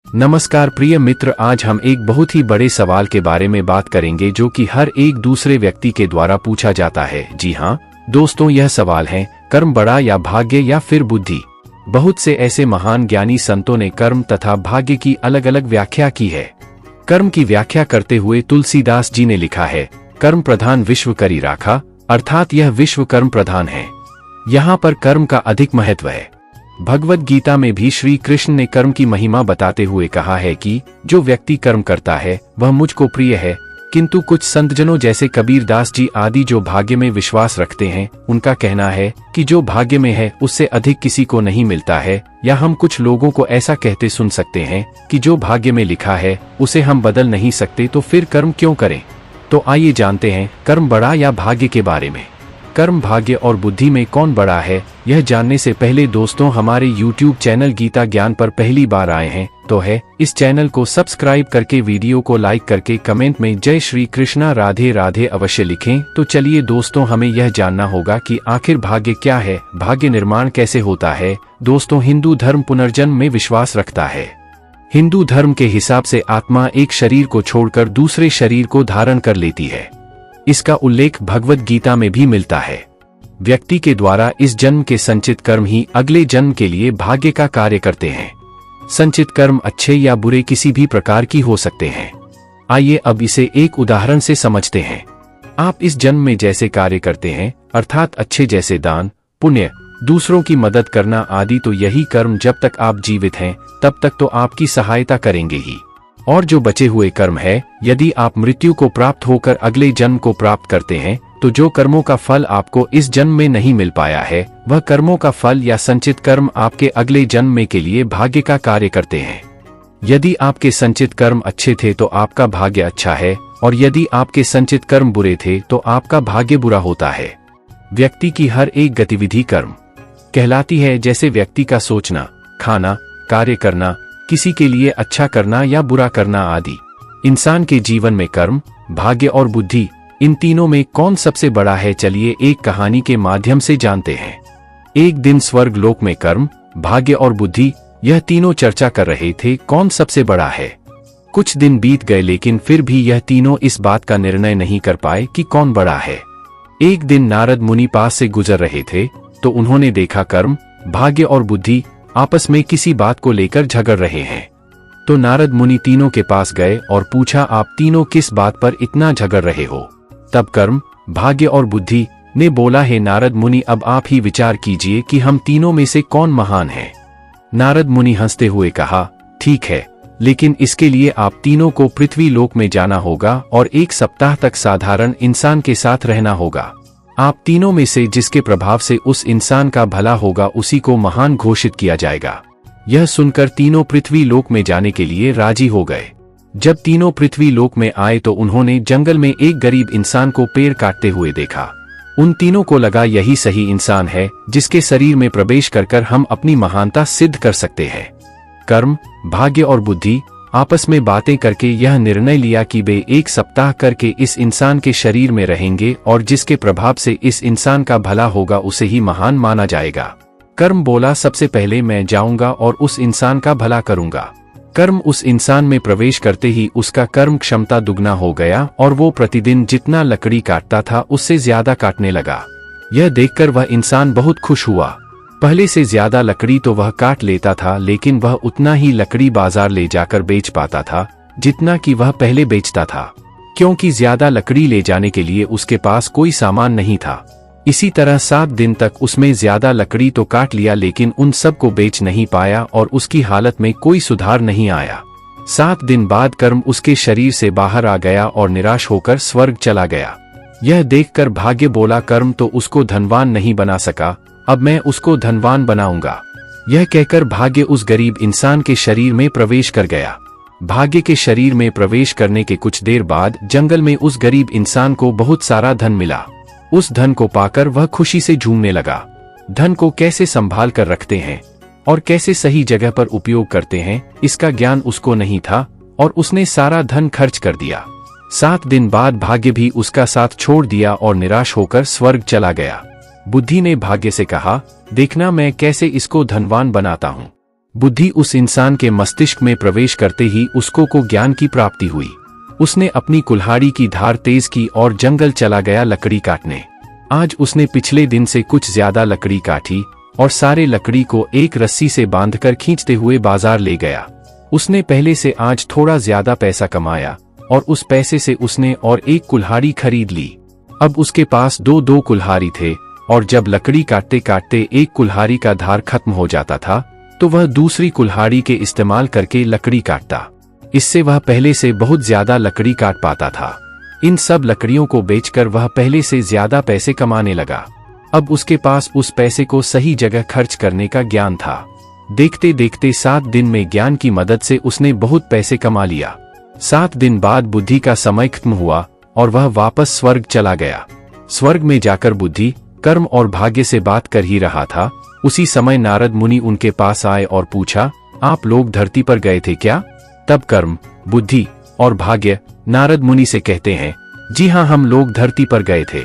नमस्कार प्रिय मित्र, आज हम एक बहुत ही बड़े सवाल के बारे में बात करेंगे जो कि हर एक दूसरे व्यक्ति के द्वारा पूछा जाता है। जी हाँ दोस्तों, यह सवाल है कर्म बड़ा या भाग्य या फिर बुद्धि। बहुत से ऐसे महान ज्ञानी संतों ने कर्म तथा भाग्य की अलग अलग व्याख्या की है। कर्म की व्याख्या करते हुए तुलसीदास जी ने लिखा है, कर्म प्रधान विश्व करी राखा, अर्थात यह विश्व कर्म प्रधान है। यहाँ पर कर्म का अधिक महत्व है। भगवद गीता में भी श्री कृष्ण ने कर्म की महिमा बताते हुए कहा है कि जो व्यक्ति कर्म करता है वह मुझको प्रिय है, किंतु कुछ संतजनों जैसे कबीरदास जी आदि जो भाग्य में विश्वास रखते हैं, उनका कहना है कि जो भाग्य में है उससे अधिक किसी को नहीं मिलता है। या हम कुछ लोगों को ऐसा कहते सुन सकते हैं कि जो भाग्य में लिखा है उसे हम बदल नहीं सकते, तो फिर कर्म क्यों करें। तो आइए जानते हैं कर्म बड़ा या भाग्य के बारे में। कर्म, भाग्य और बुद्धि में कौन बड़ा है, यह जानने से पहले दोस्तों, हमारे YouTube चैनल गीता ज्ञान पर पहली बार आए हैं तो इस चैनल को सब्सक्राइब करके वीडियो को लाइक करके कमेंट में जय श्री कृष्णा राधे राधे अवश्य लिखें। तो चलिए दोस्तों, हमें यह जानना होगा कि आखिर भाग्य क्या है, भाग्य निर्माण कैसे होता है। दोस्तों, हिंदू धर्म पुनर्जन्म में विश्वास रखता है। हिंदू धर्म के हिसाब से आत्मा एक शरीर को छोड़कर दूसरे शरीर को धारण कर लेती है। इसका उल्लेख भगवद गीता में भी मिलता है। व्यक्ति के द्वारा इस जन्म के संचित कर्म ही अगले जन्म के लिए भाग्य का कार्य करते हैं। संचित कर्म अच्छे या बुरे किसी भी प्रकार की हो सकते हैं। आइए अब इसे एक उदाहरण से समझते हैं। आप इस जन्म में जैसे कार्य करते हैं, अर्थात अच्छे जैसे दान, पुण्य, दूसरों की मदद करना आदि, तो यही कर्म जब तक आप जीवित हैं तब तक तो आपकी सहायता करेंगे ही। और जो बचे हुए कर्म है, यदि आप मृत्यु को प्राप्त होकर अगले जन्म को प्राप्त करते हैं, तो जो कर्मों का फल आपको इस जन्म में नहीं मिल पाया है, वह कर्मों का फल या संचित कर्म आपके अगले जन्म में के लिए भाग्य का कार्य करते हैं। यदि आपके संचित कर्म अच्छे थे तो आपका भाग्य अच्छा है, और यदि आपके संचित कर्म बुरे थे तो आपका भाग्य बुरा होता है। व्यक्ति की हर एक गतिविधि कर्म कहलाती है, जैसे व्यक्ति का सोचना, खाना, कार्य करना, किसी के लिए अच्छा करना या बुरा करना आदि। इंसान के जीवन में कर्म, भाग्य और बुद्धि, इन तीनों में कौन सबसे बड़ा है, चलिए एक कहानी के माध्यम से जानते हैं। एक दिन स्वर्ग लोक में कर्म, भाग्य और बुद्धि, यह तीनों चर्चा कर रहे थे कौन सबसे बड़ा है। कुछ दिन बीत गए लेकिन फिर भी यह तीनों इस बात का निर्णय नहीं कर पाए कि कौन बड़ा है। एक दिन नारद मुनि पास से गुजर रहे थे तो उन्होंने देखा कर्म, भाग्य और बुद्धि आपस में किसी बात को लेकर झगड़ रहे हैं। तो नारद मुनि तीनों के पास गए और पूछा, आप तीनों किस बात पर इतना झगड़ रहे हो। तब कर्म, भाग्य और बुद्धि ने बोला, है नारद मुनि, अब आप ही विचार कीजिए कि हम तीनों में से कौन महान है। नारद मुनि हंसते हुए कहा, ठीक है, लेकिन इसके लिए आप तीनों को पृथ्वी लोक में जाना होगा और 1 सप्ताह तक साधारण इंसान के साथ रहना होगा। आप तीनों में से जिसके प्रभाव से उस इंसान का भला होगा उसी को महान घोषित किया जाएगा। यह सुनकर तीनों पृथ्वी लोक में जाने के लिए राजी हो गए। जब तीनों पृथ्वी लोक में आए तो उन्होंने जंगल में एक गरीब इंसान को पेड़ काटते हुए देखा। उन तीनों को लगा यही सही इंसान है जिसके शरीर में प्रवेश कर हम अपनी महानता सिद्ध कर सकते हैं। कर्म, भाग्य और बुद्धि आपस में बातें करके यह निर्णय लिया कि वे 1 सप्ताह करके इस इंसान के शरीर में रहेंगे और जिसके प्रभाव से इस इंसान का भला होगा उसे ही महान माना जाएगा। कर्म बोला, सबसे पहले मैं जाऊंगा और उस इंसान का भला करूंगा। कर्म उस इंसान में प्रवेश करते ही उसका कर्म क्षमता दुगना हो गया और वो प्रतिदिन जितना लकड़ी काटता था उससे ज्यादा काटने लगा। यह देखकर वह इंसान बहुत खुश हुआ। पहले से ज्यादा लकड़ी तो वह काट लेता था, लेकिन वह उतना ही लकड़ी बाजार ले जाकर बेच पाता था जितना कि वह पहले बेचता था, क्योंकि ज्यादा लकड़ी ले जाने के लिए उसके पास कोई सामान नहीं था। इसी तरह 7 दिन तक उसमें ज्यादा लकड़ी तो काट लिया, लेकिन उन सब को बेच नहीं पाया और उसकी हालत में कोई सुधार नहीं आया। 7 दिन बाद कर्म उसके शरीर से बाहर आ गया और निराश होकर स्वर्ग चला गया। यह देखकर भाग्य बोला, कर्म तो उसको धनवान नहीं बना सका, अब मैं उसको धनवान बनाऊंगा। यह कहकर भाग्य उस गरीब इंसान के शरीर में प्रवेश कर गया। भाग्य के शरीर में प्रवेश करने के कुछ देर बाद जंगल में उस गरीब इंसान को बहुत सारा धन मिला। उस धन को पाकर वह खुशी से झूमने लगा। धन को कैसे संभाल कर रखते हैं और कैसे सही जगह पर उपयोग करते हैं, इसका ज्ञान उसको नहीं था और उसने सारा धन खर्च कर दिया। 7 दिन बाद भाग्य भी उसका साथ छोड़ दिया और निराश होकर स्वर्ग चला गया। बुद्धि ने भाग्य से कहा, देखना मैं कैसे इसको धनवान बनाता हूँ। बुद्धि उस इंसान के मस्तिष्क में प्रवेश करते ही उसको ज्ञान की प्राप्ति हुई। उसने अपनी कुल्हाड़ी की धार तेज की और जंगल चला गया लकड़ी काटने। आज उसने पिछले दिन से कुछ ज्यादा लकड़ी काटी और सारे लकड़ी को एक रस्सी से बांधकर खींचते हुए बाजार ले गया। उसने पहले से आज थोड़ा ज्यादा पैसा कमाया और उस पैसे से उसने और एक कुल्हाड़ी खरीद ली। अब उसके पास दो कुल्हाड़ी थे और जब लकड़ी काटते काटते एक कुल्हाड़ी का धार खत्म हो जाता था तो वह दूसरी कुल्हाड़ी के इस्तेमाल करके लकड़ी काटता। इससे वह पहले से बहुत ज्यादा लकड़ी काट पाता था। इन सब लकड़ियों को बेचकर वह पहले से ज्यादा पैसे कमाने लगा। अब उसके पास उस पैसे को सही जगह खर्च करने का ज्ञान था। देखते देखते 7 दिन में ज्ञान की मदद से उसने बहुत पैसे कमा लिया। 7 दिन बाद बुद्धि का समय खत्म हुआ और वह वापस स्वर्ग चला गया। स्वर्ग में जाकर बुद्धि कर्म और भाग्य से बात कर ही रहा था। उसी समय नारद मुनि उनके पास आए और पूछा, आप लोग धरती पर गए थे क्या? तब कर्म, बुद्धि और भाग्य नारद मुनि से कहते हैं, जी हाँ, हम लोग धरती पर गए थे।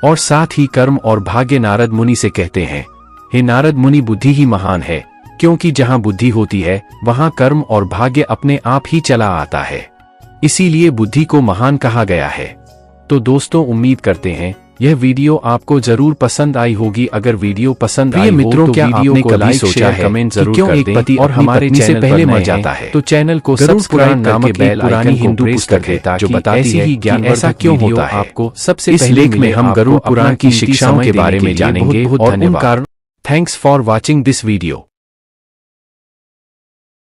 और साथ ही कर्म और भाग्य नारद मुनि से कहते हैं, हे नारद मुनि, बुद्धि ही महान है, क्योंकि जहाँ बुद्धि होती है वहाँ कर्म और भाग्य अपने आप ही चला आता है। इसीलिए बुद्धि को महान कहा गया है। तो दोस्तों, उम्मीद करते हैं यह वीडियो आपको जरूर पसंद आई होगी। अगर वीडियो पसंद आई हो तो वीडियो को लाइक, शेयर, कमेंट जरूर कर दें। पति और हमारे चैनल पहले मर जाता है तो चैनल को सब्सक्राइब करके बेल आइकन हिंदू पुस्तक है जो बताती है कि ऐसा क्यों होता है। आपको सबसे इस लेख में हम गरुड़ पुराण की शिक्षाओं के बारे में जानेंगे और उन कारण। Thanks for watching this video.